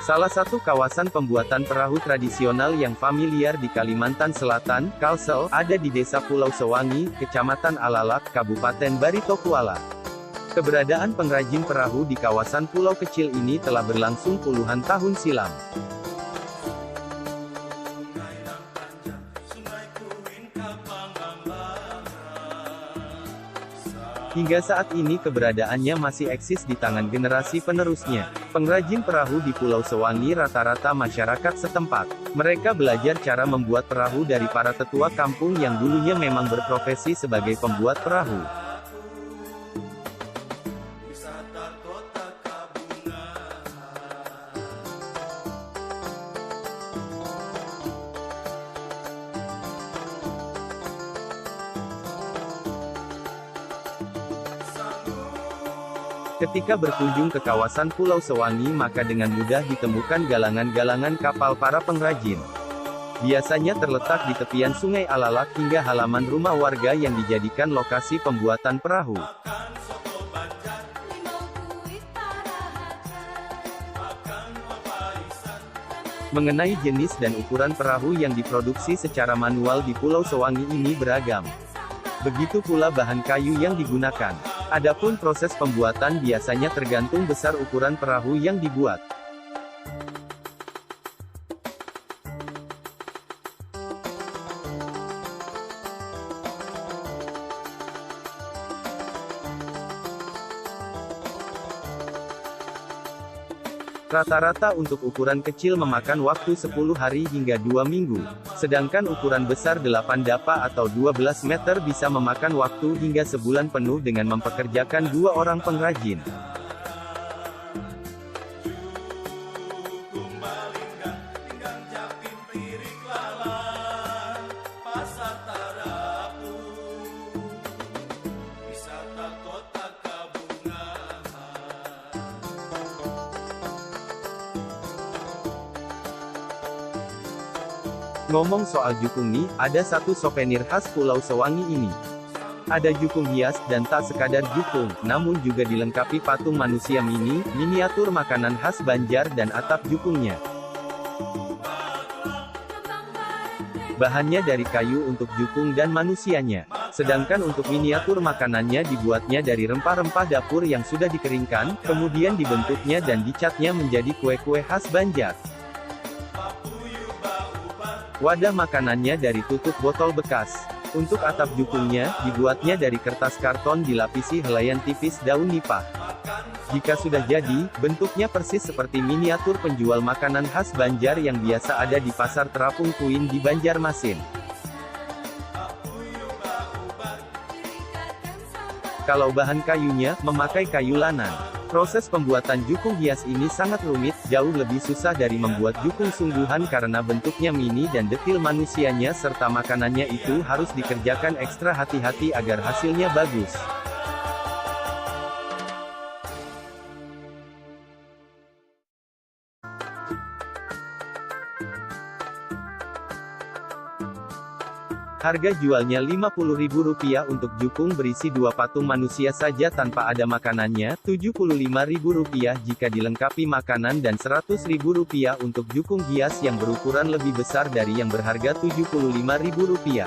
Salah satu kawasan pembuatan perahu tradisional yang familiar di Kalimantan Selatan, Kalsel, ada di Desa Pulau Sewangi, Kecamatan Alalak, Kabupaten Barito Kuala. Keberadaan pengrajin perahu di kawasan pulau kecil ini telah berlangsung puluhan tahun silam. Hingga saat ini keberadaannya masih eksis di tangan generasi penerusnya. Pengrajin perahu di Pulau Sewangi rata-rata masyarakat setempat. Mereka belajar cara membuat perahu dari para tetua kampung yang dulunya memang berprofesi sebagai pembuat perahu. Ketika berkunjung ke kawasan Pulau Sewangi maka dengan mudah ditemukan galangan-galangan kapal para pengrajin. Biasanya terletak di tepian Sungai Alalak hingga halaman rumah warga yang dijadikan lokasi pembuatan perahu. Mengenai jenis dan ukuran perahu yang diproduksi secara manual di Pulau Sewangi ini beragam. Begitu pula bahan kayu yang digunakan. Adapun proses pembuatan biasanya tergantung besar ukuran perahu yang dibuat. Rata-rata untuk ukuran kecil memakan waktu 10 hari hingga 2 minggu, sedangkan ukuran besar 8 dapa atau 12 meter bisa memakan waktu hingga sebulan penuh dengan mempekerjakan 2 orang pengrajin. Ngomong soal jukung nih, ada satu souvenir khas Pulau Sewangi ini. Ada jukung hias, dan tak sekadar jukung, namun juga dilengkapi patung manusia mini, miniatur makanan khas Banjar dan atap jukungnya. Bahannya dari kayu untuk jukung dan manusianya. Sedangkan untuk miniatur makanannya dibuatnya dari rempah-rempah dapur yang sudah dikeringkan, kemudian dibentuknya dan dicatnya menjadi kue-kue khas Banjar. Wadah makanannya dari tutup botol bekas. Untuk atap jukungnya, dibuatnya dari kertas karton dilapisi helaian tipis daun nipah. Jika sudah jadi, bentuknya persis seperti miniatur penjual makanan khas Banjar yang biasa ada di pasar terapung Kuin di Banjarmasin. Kalau bahan kayunya, memakai kayu lanan. Proses pembuatan jukung hias ini sangat rumit, jauh lebih susah dari membuat jukung sungguhan karena bentuknya mini dan detil manusianya serta makanannya itu harus dikerjakan ekstra hati-hati agar hasilnya bagus. Harga jualnya Rp50.000 untuk jukung berisi 2 patung manusia saja tanpa ada makanannya, Rp75.000 jika dilengkapi makanan dan Rp100.000 untuk jukung hias yang berukuran lebih besar dari yang berharga Rp75.000.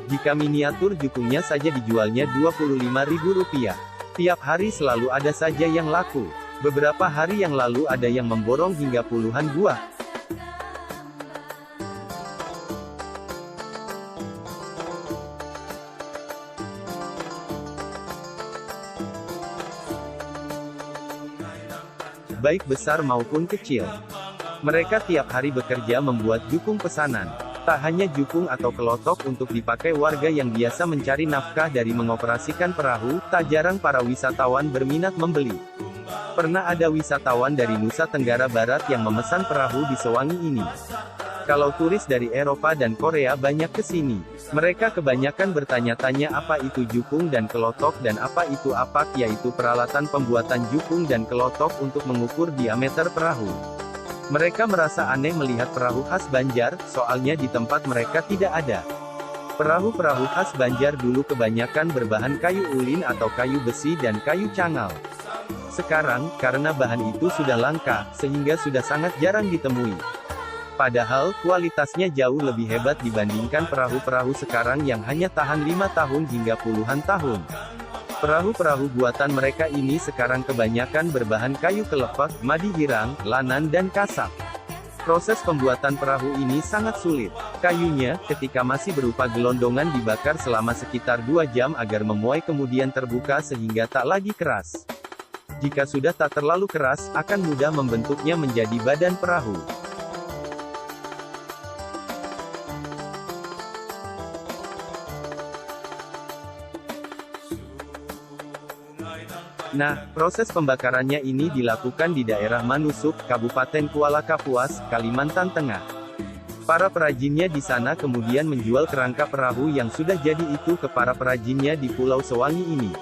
Jika miniatur jukungnya saja dijualnya Rp25.000. Tiap hari selalu ada saja yang laku. Beberapa hari yang lalu ada yang memborong hingga puluhan buah. Baik besar maupun kecil. Mereka tiap hari bekerja membuat jukung pesanan. Tak hanya jukung atau kelotok untuk dipakai warga yang biasa mencari nafkah dari mengoperasikan perahu, tak jarang para wisatawan berminat membeli. Pernah ada wisatawan dari Nusa Tenggara Barat yang memesan perahu di Sewangi ini. Kalau turis dari Eropa dan Korea banyak ke sini. Mereka kebanyakan bertanya-tanya apa itu jukung dan kelotok dan apa itu apak, yaitu peralatan pembuatan jukung dan kelotok untuk mengukur diameter perahu. Mereka merasa aneh melihat perahu khas Banjar, soalnya di tempat mereka tidak ada. Perahu-perahu khas Banjar dulu kebanyakan berbahan kayu ulin atau kayu besi dan kayu cangal. Sekarang, karena bahan itu sudah langka, sehingga sudah sangat jarang ditemui. Padahal, kualitasnya jauh lebih hebat dibandingkan perahu-perahu sekarang yang hanya tahan 5 tahun hingga puluhan tahun. Perahu-perahu buatan mereka ini sekarang kebanyakan berbahan kayu kelepek, madi hirang, lanan dan kasap. Proses pembuatan perahu ini sangat sulit. Kayunya, ketika masih berupa gelondongan dibakar selama sekitar 2 jam agar memuai kemudian terbuka sehingga tak lagi keras. Jika sudah tak terlalu keras, akan mudah membentuknya menjadi badan perahu. Nah, proses pembakarannya ini dilakukan di daerah Manusuk, Kabupaten Kuala Kapuas, Kalimantan Tengah. Para perajinnya di sana kemudian menjual kerangka perahu yang sudah jadi itu ke para perajinnya di Pulau Sewangi ini.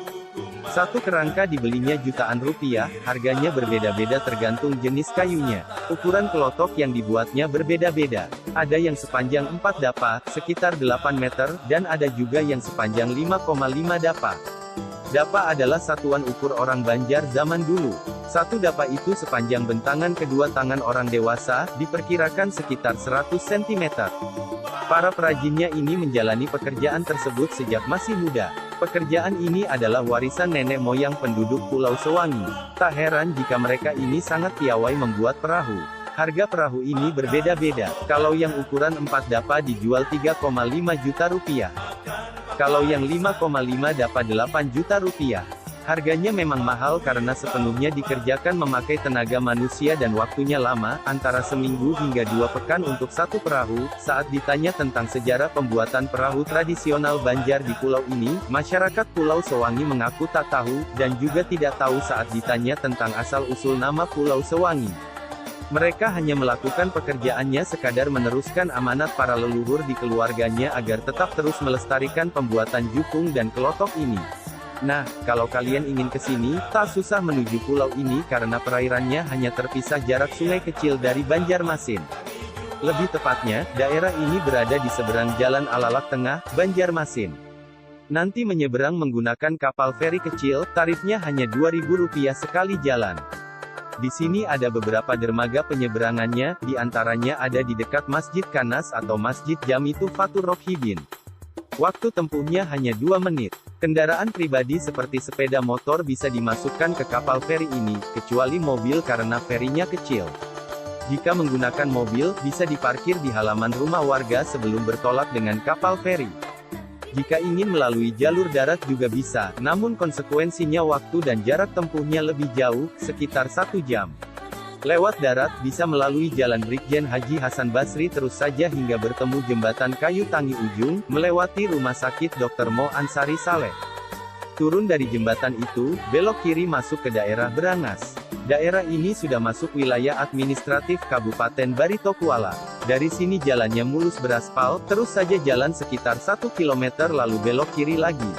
Satu kerangka dibelinya jutaan rupiah, harganya berbeda-beda tergantung jenis kayunya. Ukuran kelotok yang dibuatnya berbeda-beda. Ada yang sepanjang 4 dapa, sekitar 8 meter, dan ada juga yang sepanjang 5,5 dapa. Dapa adalah satuan ukur orang Banjar zaman dulu. Satu dapa itu sepanjang bentangan kedua tangan orang dewasa, diperkirakan sekitar 100 cm. Para perajinnya ini menjalani pekerjaan tersebut sejak masih muda. Pekerjaan ini adalah warisan nenek moyang penduduk Pulau Sewangi. Tak heran jika mereka ini sangat piawai membuat perahu. Harga perahu ini berbeda-beda. Kalau yang ukuran 4 dapa dijual 3,5 juta rupiah. Kalau yang 5,5 dapat 8 juta rupiah. Harganya memang mahal karena sepenuhnya dikerjakan memakai tenaga manusia dan waktunya lama, antara seminggu hingga 2 pekan untuk satu perahu. Saat ditanya tentang sejarah pembuatan perahu tradisional Banjar di pulau ini, masyarakat Pulau Sewangi mengaku tak tahu, dan juga tidak tahu saat ditanya tentang asal-usul nama Pulau Sewangi. Mereka hanya melakukan pekerjaannya sekadar meneruskan amanat para leluhur di keluarganya agar tetap terus melestarikan pembuatan jukung dan kelotok ini. Nah, kalau kalian ingin ke sini, tak susah menuju pulau ini karena perairannya hanya terpisah jarak sungai kecil dari Banjarmasin. Lebih tepatnya, daerah ini berada di seberang Jalan Alalak Tengah, Banjarmasin. Nanti menyeberang menggunakan kapal feri kecil, tarifnya hanya Rp2.000 sekali jalan. Di sini ada beberapa dermaga penyeberangannya, di antaranya ada di dekat Masjid Kanas atau Masjid Jamitu Fatur Rokhibin. Waktu tempuhnya hanya 2 menit. Kendaraan pribadi seperti sepeda motor bisa dimasukkan ke kapal feri ini, kecuali mobil karena ferinya kecil. Jika menggunakan mobil, bisa diparkir di halaman rumah warga sebelum bertolak dengan kapal feri. Jika ingin melalui jalur darat juga bisa, namun konsekuensinya waktu dan jarak tempuhnya lebih jauh, sekitar 1 jam. Lewat darat, bisa melalui Jalan Brigjen Haji Hasan Basri terus saja hingga bertemu Jembatan Kayu Tangi Ujung, melewati Rumah Sakit Dr. Mo Ansari Saleh. Turun dari jembatan itu, belok kiri masuk ke daerah Berangas. Daerah ini sudah masuk wilayah administratif Kabupaten Barito Kuala. Dari sini jalannya mulus beraspal, terus saja jalan sekitar 1 km lalu belok kiri lagi.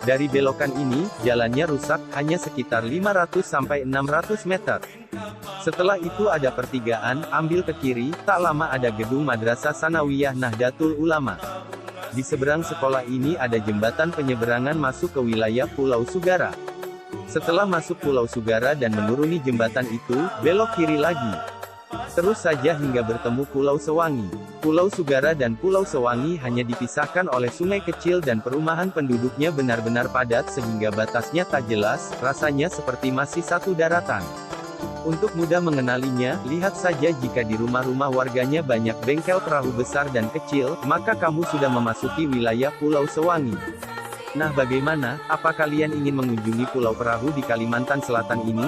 Dari belokan ini, jalannya rusak, hanya sekitar 500-600 meter. Setelah itu ada pertigaan, ambil ke kiri, tak lama ada gedung Madrasah Sanawiyah Nahdlatul Ulama. Di seberang sekolah ini ada jembatan penyeberangan masuk ke wilayah Pulau Sugara. Setelah masuk Pulau Sugara dan menuruni jembatan itu, belok kiri lagi. Terus saja hingga bertemu Pulau Sewangi. Pulau Sugara dan Pulau Sewangi hanya dipisahkan oleh sungai kecil dan perumahan penduduknya benar-benar padat sehingga batasnya tak jelas, rasanya seperti masih satu daratan. Untuk mudah mengenalinya, lihat saja jika di rumah-rumah warganya banyak bengkel perahu besar dan kecil, maka kamu sudah memasuki wilayah Pulau Sewangi. Nah bagaimana, apa kalian ingin mengunjungi pulau perahu di Kalimantan Selatan ini?